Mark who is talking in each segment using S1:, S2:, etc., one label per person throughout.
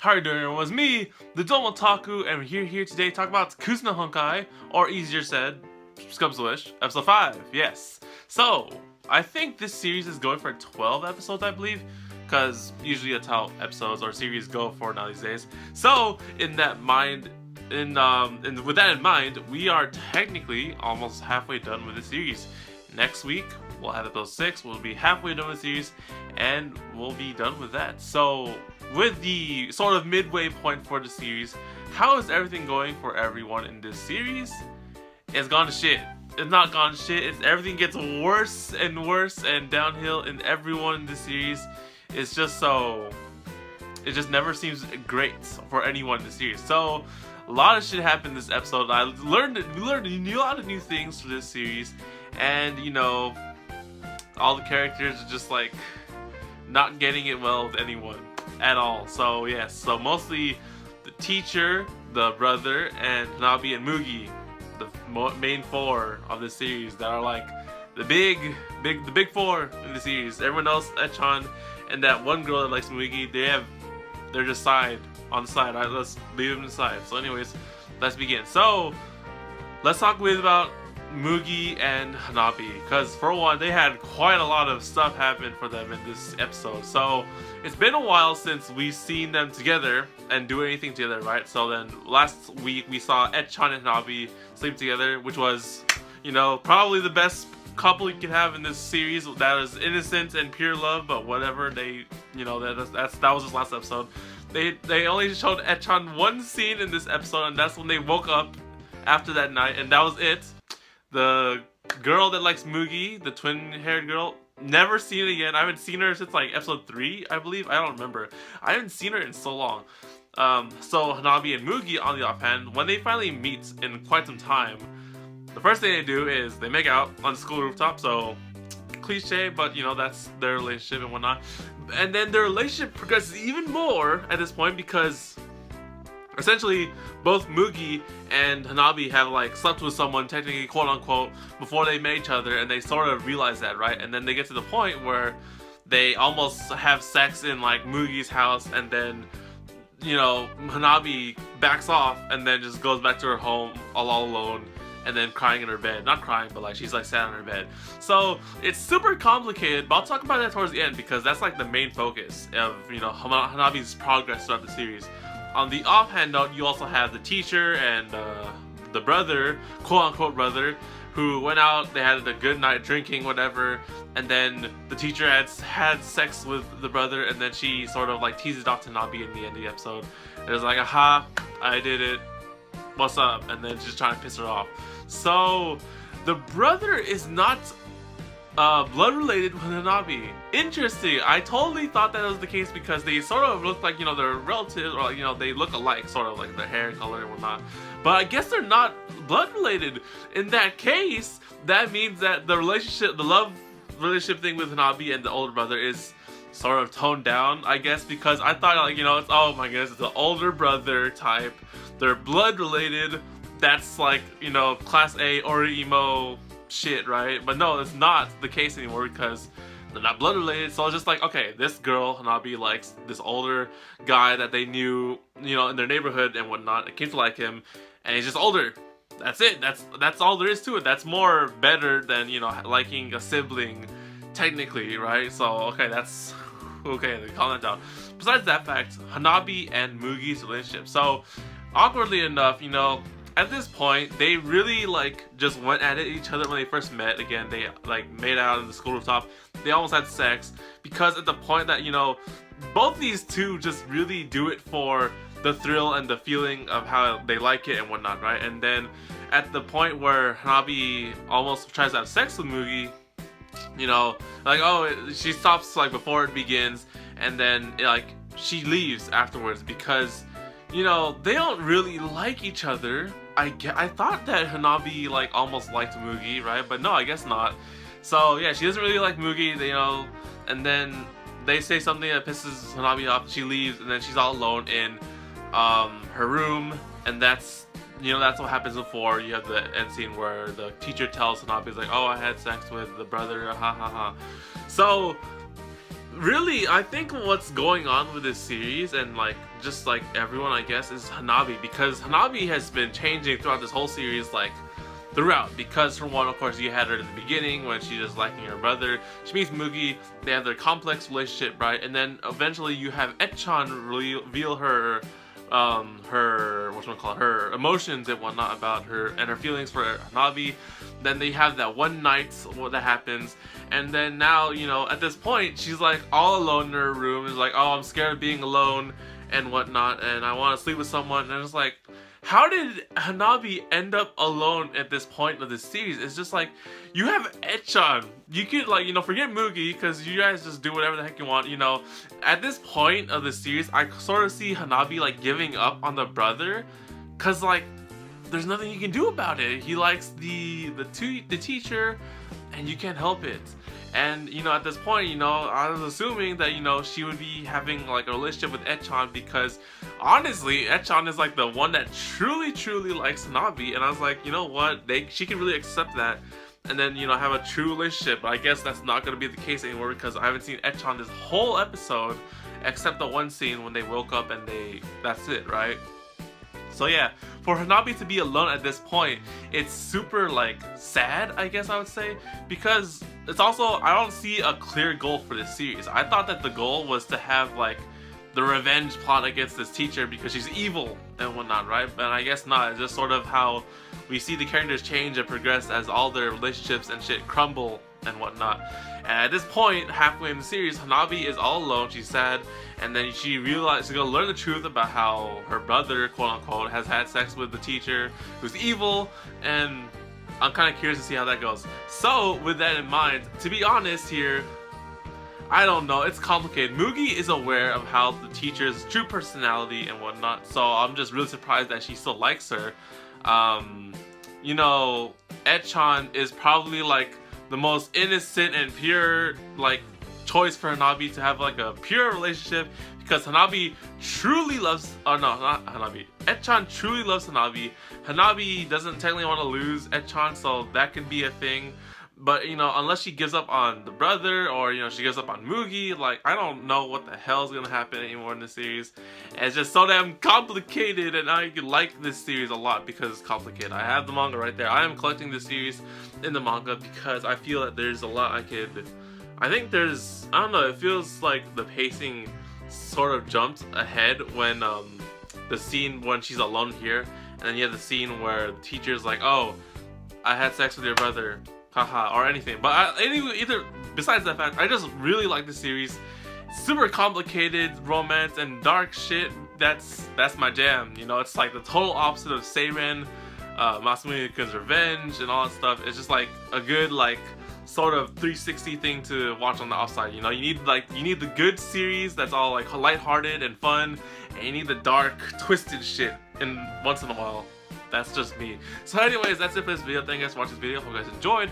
S1: How are you doing? It was me, TheDomotaku, and we're here today to talk about Kuzu no Honkai, or easier said, Scub's Wish, episode 5, yes. So, I think this series is going for 12 episodes, I believe, because usually that's how episodes or series go for now these days. So, with that in mind, we are technically almost halfway done with the series. Next week, we'll have episode 6, we'll be halfway done with the series, and we'll be done with that. So, with the sort of midway point for the series, how is everything going for everyone in this series? It's gone to shit. It's not gone to shit, everything gets worse and downhill in everyone in this series. It's just so... it just never seems great for anyone in the series. So, a lot of shit happened this episode. We learned a lot of new things for this series. And, you know, all the characters are just like not getting it well with anyone at all. So yes, so mostly the teacher, the brother, and Hanabi and Moogie, the main four of the series that are like the big four in the series. Everyone else, Echan, and that one girl that likes Moogie, they're just on the side. Alright, let's leave them aside. So anyways, let's begin. So let's talk about Moogie and Hanabi, because for one, they had quite a lot of stuff happen for them in this episode. So it's been a while since we've seen them together and do anything together, right? So then last week we saw Echan and Hanabi sleep together, which was, you know, probably the best couple you could have in this series. That is innocent and pure love, but whatever. They, you know, that was just last episode. They only showed Echan one scene in this episode, and that's when they woke up after that night, and that was it. The girl that likes Moogie, the twin-haired girl, never seen it again. I haven't seen her since like episode 3, I believe. I don't remember. I haven't seen her in so long. So Hanabi and Moogie, on the offhand, when they finally meet in quite some time, the first thing they do is they make out on the school rooftop. So cliche, but you know, that's their relationship and whatnot. And then their relationship progresses even more at this point, because essentially both Moogie and Hanabi have like slept with someone, technically, quote unquote, before they met each other, and they sort of realize that, right? And then they get to the point where they almost have sex in like Moogie's house, and then, you know, Hanabi backs off and then just goes back to her home all alone, and then crying in her bed. Not crying, but like she's like sat on her bed. So it's super complicated, but I'll talk about that towards the end, because that's like the main focus of, you know, Hanabi's progress throughout the series. On the offhand note, you also have the teacher and the brother, quote-unquote brother, who went out, they had a good night drinking, whatever, and then the teacher had sex with the brother, and then she sort of like teases off to Hanabi in the end of the episode. It was like, aha, I did it, what's up? And then just trying to piss her off. So, the brother is not blood related with Hanabi. Interesting. I totally thought that was the case, because they sort of look like, you know, they're relatives, or like, you know, they look alike, sort of like their hair color and whatnot. But I guess they're not blood related. In that case, that means that the love relationship thing with Hanabi and the older brother is sort of toned down, I guess, because I thought, like, you know, it's, oh my goodness, it's the older brother type. They're blood related. That's like, you know, class A or emo shit, right? But no, it's not the case anymore, because they're not blood related. So it's just like, okay, this girl, Hanabi, likes this older guy that they knew, you know, in their neighborhood and whatnot. It came to like him, and he's just older. That's it. That's all there is to it. That's more better than, you know, liking a sibling, technically, right? So okay, that's okay. They calm that down. Besides that fact, Hanabi and Moogie's relationship. So awkwardly enough, you know, at this point, they really like just went at it each other when they first met. Again, they like made out on the school rooftop. They almost had sex, because at the point that, you know, both these two just really do it for the thrill and the feeling of how they like it and whatnot, right? And then at the point where Hanabi almost tries to have sex with Moogie, you know, like, oh, she stops like before it begins, and then like she leaves afterwards, because, you know, they don't really like each other. I thought that Hanabi like almost liked Moogie, right? But no, I guess not. So yeah, she doesn't really like Moogie, you know, and then they say something that pisses Hanabi off. She leaves, and then she's all alone in her room, and that's, you know, that's what happens before you have the end scene where the teacher tells Hanabi, like, oh, I had sex with the brother, ha ha ha. So really, I think what's going on with this series, and like just like everyone, I guess, is Hanabi, because Hanabi has been changing throughout this whole series, like throughout. Because for one, of course, you had her in the beginning when she's just liking her brother. She meets Moogie, they have their complex relationship, right? And then eventually you have Echan reveal her her emotions and whatnot about her and her feelings for Hanabi. Then they have that one night that happens, and then now, you know, at this point she's like all alone in her room, is like, oh, I'm scared of being alone and whatnot, and I want to sleep with someone. And it's like, how did Hanabi end up alone at this point of the series? It's just like, you have Echan. You could, like, you know, forget Moogie, because you guys just do whatever the heck you want, you know. At this point of the series, I sort of see Hanabi, like, giving up on the brother, because, like, there's nothing you can do about it. He likes the teacher, and you can't help it. And, you know, at this point, you know, I was assuming that, you know, she would be having, like, a relationship with Echan, because, honestly, Echan is, like, the one that truly likes Hanabi, and I was like, you know what, she can really accept that, and then, you know, have a true relationship. But I guess that's not going to be the case anymore, because I haven't seen Echan this whole episode, except the one scene when they woke up and that's it, right? So yeah, for Hanabi to be alone at this point, it's super, like, sad, I guess I would say, because it's also, I don't see a clear goal for this series. I thought that the goal was to have, like, the revenge plot against this teacher because she's evil and whatnot, right? But I guess not. It's just sort of how we see the characters change and progress as all their relationships and shit crumble and whatnot. And at this point, halfway in the series, Hanabi is all alone, she's sad, and then she realizes she's gonna learn the truth about how her brother, quote unquote, has had sex with the teacher who's evil, and I'm kind of curious to see how that goes. So, with that in mind, to be honest here, I don't know, it's complicated. Moogie is aware of how the teacher's true personality and whatnot, so I'm just really surprised that she still likes her. You know, Echan is probably, like, the most innocent and pure, like, choice for Hanabi to have, like, a pure relationship, because Hanabi truly loves, oh no, not Hanabi, Echan truly loves Hanabi. Hanabi doesn't technically want to lose Echan, so that can be a thing. But, you know, unless she gives up on the brother, or, you know, she gives up on Moogie, like, I don't know what the hell's gonna happen anymore in this series. And it's just so damn complicated, and I like this series a lot because it's complicated. I have the manga right there. I am collecting this series in the manga because I feel that there's a lot I think there's, I don't know, it feels like the pacing sort of jumped ahead when, the scene when she's alone here, and then you have the scene where the teacher's like, oh, I had sex with your brother, haha, or anything. But either besides that fact, I just really like the series. Super complicated romance and dark shit. That's my jam. You know, it's like the total opposite of Seiren, Masamune-kun's Revenge, and all that stuff. It's just like a good, like, sort of 360 thing to watch on the outside. You know, you need the good series that's all, like, lighthearted and fun, and you need the dark, twisted shit once in a while. That's just me. So anyways, that's it for this video. Thank you guys for watching this video. Hope you guys enjoyed.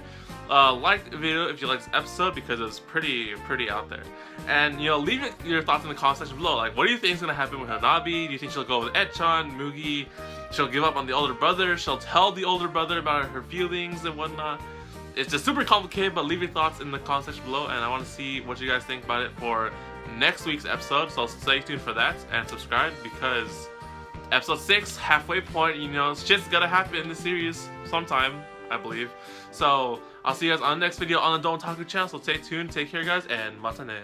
S1: Like the video if you liked this episode, because it was pretty out there. And, you know, leave your thoughts in the comment section below. Like, what do you think is going to happen with Hanabi? Do you think she'll go with Echan, Moogie? She'll give up on the older brother? She'll tell the older brother about her feelings and whatnot? It's just super complicated, but leave your thoughts in the comment section below, and I want to see what you guys think about it for next week's episode. So stay tuned for that, and subscribe, because episode 6, halfway point, you know, shit's gotta happen in the series sometime, I believe. So I'll see you guys on the next video on the TheDomotaku channel, so stay tuned, take care guys, and matane.